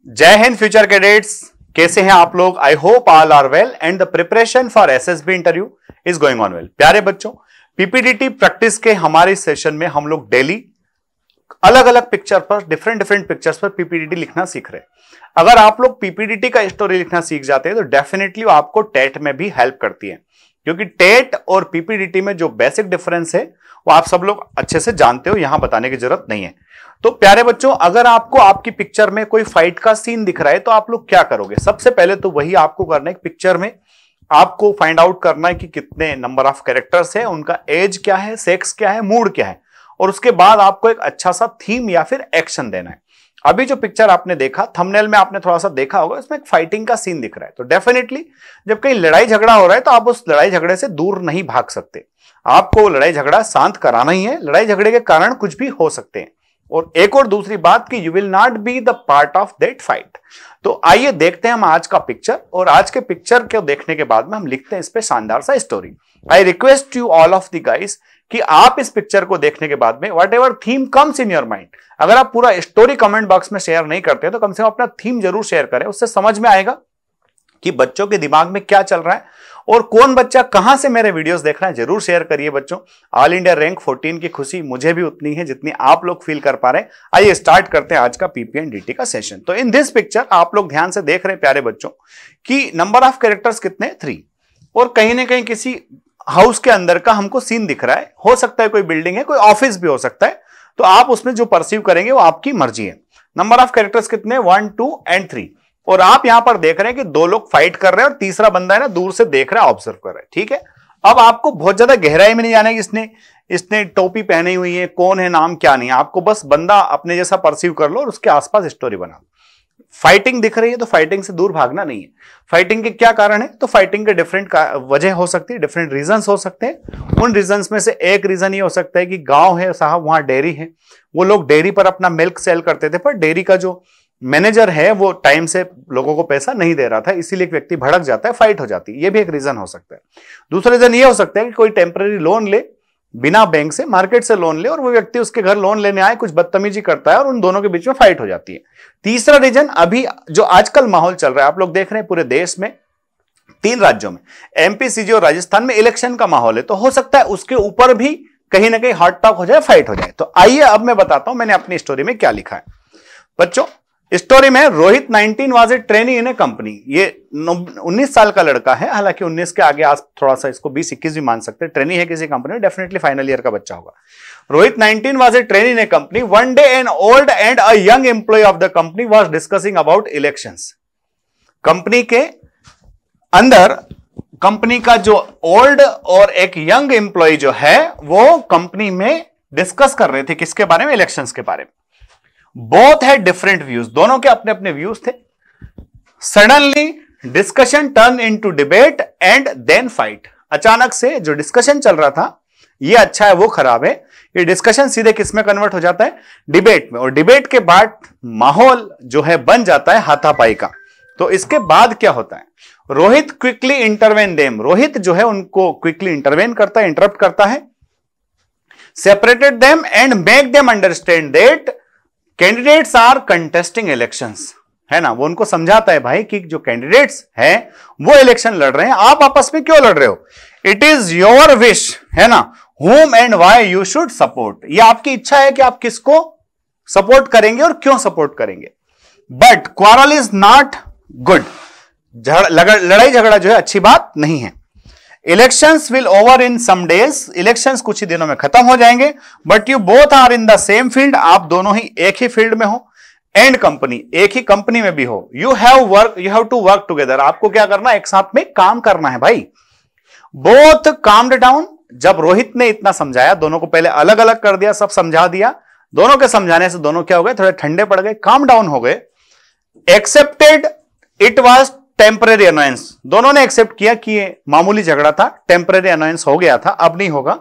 जय Hind future cadets, कैसे हैं आप लोग। I hope all are well and the preparation for SSB interview is going on well. प्यारे बच्चों, पीपीडीटी प्रैक्टिस के हमारे सेशन में हम लोग डेली अलग अलग पिक्चर पर डिफरेंट पिक्चर्स पर पीपीडीटी लिखना सीख रहे हैं। अगर आप लोग पीपीडीटी का स्टोरी लिखना सीख जाते हैं तो डेफिनेटली आपको टेट में भी हेल्प करती है, क्योंकि टेट और पीपीडीटी में जो बेसिक डिफरेंस है वो आप सब लोग अच्छे से जानते हो, यहां बताने की जरूरत नहीं है। तो प्यारे बच्चों, अगर आपको आपकी पिक्चर में कोई फाइट का सीन दिख रहा है तो आप लोग क्या करोगे। सबसे पहले तो वही आपको करना है, पिक्चर में आपको फाइंड आउट करना है कि कितने नंबर ऑफ कैरेक्टर्स है, उनका एज क्या है, सेक्स क्या है, मूड क्या है, और उसके बाद आपको एक अच्छा सा थीम या फिर एक्शन देना है। अभी जो पिक्चर आपने देखा, थंबनेल में आपने थोड़ा सा देखा होगा, इसमें एक फाइटिंग का सीन दिख रहा है। तो डेफिनेटली जब कहीं लड़ाई झगड़ा हो रहा है तो आप उस लड़ाई झगड़े से दूर नहीं भाग सकते, आपको लड़ाई झगड़ा शांत कराना ही है। लड़ाई झगड़े के कारण कुछ भी हो सकते हैं। और एक और दूसरी बात कि you will not be the part of that fight. तो आइए देखते हैं हम आज का पिक्चर, और आज के पिक्चर को देखने के बाद में हम लिखते हैं इस पे शानदार सा story. I request you all of the guys कि आप इस पिक्चर को देखने के बाद में what ever theme comes in your mind, अगर आप पूरा स्टोरी कमेंट बॉक्स में शेयर नहीं करते तो कम से कम अपना थीम जरूर शेयर करें। उससे समझ में आएगा कि बच्चों के दिमाग में क्या चल रहा है और कौन बच्चा कहां से मेरे वीडियोस देख रहा है। जरूर शेयर करिए बच्चों। ऑल इंडिया रैंक 14 की खुशी मुझे भी उतनी है जितनी आप लोग फील कर पा रहे हैं। आइए स्टार्ट करते हैं आज का पीपीएनडीटी का सेशन। तो इन दिस पिक्चर आप लोग ध्यान से देख रहे हैं प्यारे बच्चों कि नंबर ऑफ कैरेक्टर्स कितने, 3, और कहीं ना कहीं किसी हाउस के अंदर का हमको सीन दिख रहा है। हो सकता है कोई बिल्डिंग है, कोई ऑफिस भी हो सकता है, तो आप उसमें जो परसीव करेंगे वो आपकी मर्जी है। नंबर ऑफ कैरेक्टर्स कितने, 1, 2 एंड 3, और आप यहां पर देख रहे हैं कि 2 लोग फाइट कर रहे हैं और तीसरा बंदा है ना दूर से देख रहा है, ऑब्जर्व कर रहा है। ठीक है, अब आपको बहुत ज्यादा गहराई में नहीं जाना है इसने टोपी पहनी हुई है, कौन है, नाम क्या नहीं, आपको बस बंदा अपने जैसा परसीव कर लो और उसके आसपास स्टोरी बना। फाइटिंग दिख रही है तो फाइटिंग से दूर भागना नहीं है। फाइटिंग के क्या कारण है, तो फाइटिंग के डिफरेंट वजह हो सकती है, डिफरेंट रीजंस हो सकते हैं। उन रीजंस में से एक रीजन ये हो सकता है कि गांव है साहब, वहां डेयरी है, वो लोग डेयरी पर अपना मिल्क सेल करते थे, पर डेयरी का जो मैनेजर है वो टाइम से लोगों को पैसा नहीं दे रहा था, इसीलिए एक व्यक्ति भड़क जाता है, फाइट हो जाती है। ये भी एक रीजन हो सकता है। दूसरा रीजन ये हो सकता है कि कोई टेम्पररी लोन ले, बिना बैंक से, मार्केट से लोन ले, और वो व्यक्ति उसके घर लोन लेने आए, कुछ बदतमीजी करता है और उन दोनों के बीच में फाइट हो जाती है। तीसरा रीजन, अभी जो आजकल माहौल चल रहा है, आप लोग देख रहे हैं पूरे देश में 3 राज्यों में, एमपी, सीजी और राजस्थान में इलेक्शन का माहौल है, तो हो सकता है उसके ऊपर भी कहीं ना कहीं हॉट टॉक हो जाए, फाइट हो जाए। तो आइए अब मैं बताता हूं मैंने अपनी स्टोरी में क्या लिखा है। बच्चों, स्टोरी में Rohit 19 was a trainee in a company. ये 19 साल का लड़का है, हालांकि 19 के आगे आज थोड़ा सा इसको 20-21 भी मान सकते हैं। ट्रेनी है किसी कंपनी में, डेफिनेटली फाइनल ईयर का बच्चा होगा। Rohit 19 was a trainee in a company. One day an old and a young employ of the company was discussing about elections. Company के अंदर कंपनी का जो ओल्ड और एक यंग एम्प्लॉय जो है वो कंपनी में डिस्कस कर रहे थे, किसके बारे में, इलेक्शंस के बारे में। बोथ हैड डिफरेंट व्यूज, दोनों के अपने अपने व्यूज थे। Suddenly discussion turn into debate and then fight. अचानक से जो डिस्कशन चल रहा था, ये अच्छा है वो खराब है, ये डिस्कशन सीधे किस में कन्वर्ट हो जाता है, डिबेट में, और डिबेट के बाद माहौल जो है बन जाता है हाथापाई का। तो इसके बाद क्या होता है, Rohit quickly intervene them, Rohit जो है उनको क्विकली इंटरवेन करता है, इंटरप्ट करता है, separated them and make them understand that candidates are contesting elections, है ना। वो उनको समझाता है भाई कि जो कैंडिडेट्स हैं वो इलेक्शन लड़ रहे हैं, आप आपस में क्यों लड़ रहे हो, इट इज योर विश, है ना, whom and why you should support. ये आपकी इच्छा है कि आप किसको सपोर्ट करेंगे और क्यों सपोर्ट करेंगे। But quarrel is not good, लड़ाई झगड़ा जो है अच्छी बात नहीं है। Elections will over in some days, elections कुछ ही दिनों में खत्म हो जाएंगे। But you both are in the same field, आप दोनों ही एक ही फील्ड में हो, एंड कंपनी, एक ही कंपनी में भी हो। You have to work together, आपको क्या करना, एक साथ में काम करना है भाई। बोथ काम्ड डाउन, जब रोहित ने इतना समझाया, दोनों को पहले अलग अलग कर दिया, सब समझा दिया, दोनों के समझाने से दोनों क्या हो गए, थोड़े ठंडे पड़ गए, काम डाउन हो गए। Accepted it was temporary annoyance, दोनों ने एक्सेप्ट किया कि ये मामूली झगड़ा था, टेम्परेरी अनोयंस हो गया था, अब नहीं होगा।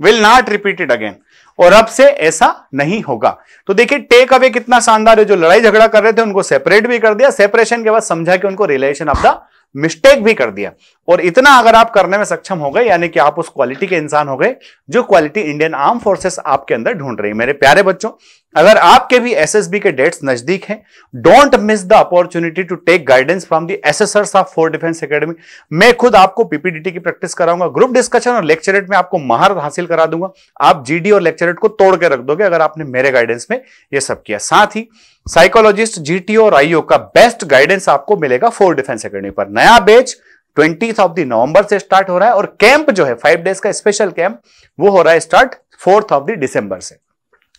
Will not repeat it again, और अब से ऐसा नहीं होगा। तो देखिए टेक अवे कितना शानदार है, जो लड़ाई झगड़ा कर रहे थे उनको सेपरेट भी कर दिया, सेपरेशन के बाद समझा कि उनको रियलाइजेशन ऑफ द मिस्टेक भी कर दिया। और इतना अगर आप करने में सक्षम हो गए, यानी कि आप उस क्वालिटी के इंसान हो गए जो क्वालिटी इंडियन आर्म फोर्सेस आपके अंदर ढूंढ रही है। मेरे प्यारे बच्चों, अगर आपके भी एसएसबी के डेट्स नजदीक हैं, don't miss the opportunity to take guidance from the assessors of force defence academy. मैं खुद आपको पीपीडीटी की प्रैक्टिस कराऊंगा, ग्रुप डिस्कशन और लेक्चरेट में आपको महारत हासिल करा दूंगा। आप जीडी और लेक्चरेट को तोड़ के रख दोगे अगर आपने मेरे गाइडेंस में यह सब किया। साथ ही साइकोलॉजिस्ट, जीटीओ और आईओ का बेस्ट गाइडेंस आपको मिलेगा फोर्स डिफेंस एकेडमी पर। नया बैच 20 नवंबर से स्टार्ट हो रहा है और कैंप जो है 5 डेज का स्पेशल कैंप वो हो रहा है स्टार्ट 4 दिसंबर से।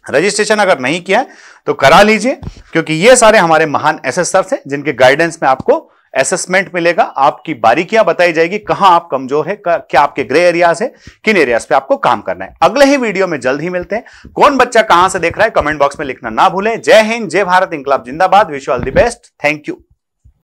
रजिस्ट्रेशन अगर नहीं किया है तो करा लीजिए, क्योंकि ये सारे हमारे महान एसेसर्स हैं जिनके गाइडेंस में आपको असेसमेंट मिलेगा, आपकी बारीकियां बताई जाएगी, कहां आप कमजोर है, क्या आपके ग्रे एरियाज है, किन एरियाज पे आपको काम करना है। अगले ही वीडियो में जल्द ही मिलते हैं। कौन बच्चा कहां से देख रहा है कमेंट बॉक्स में लिखना ना भूलें। जय हिंद, जय भारत, इंकलाब जिंदाबाद। Wish you all the best. Thank you.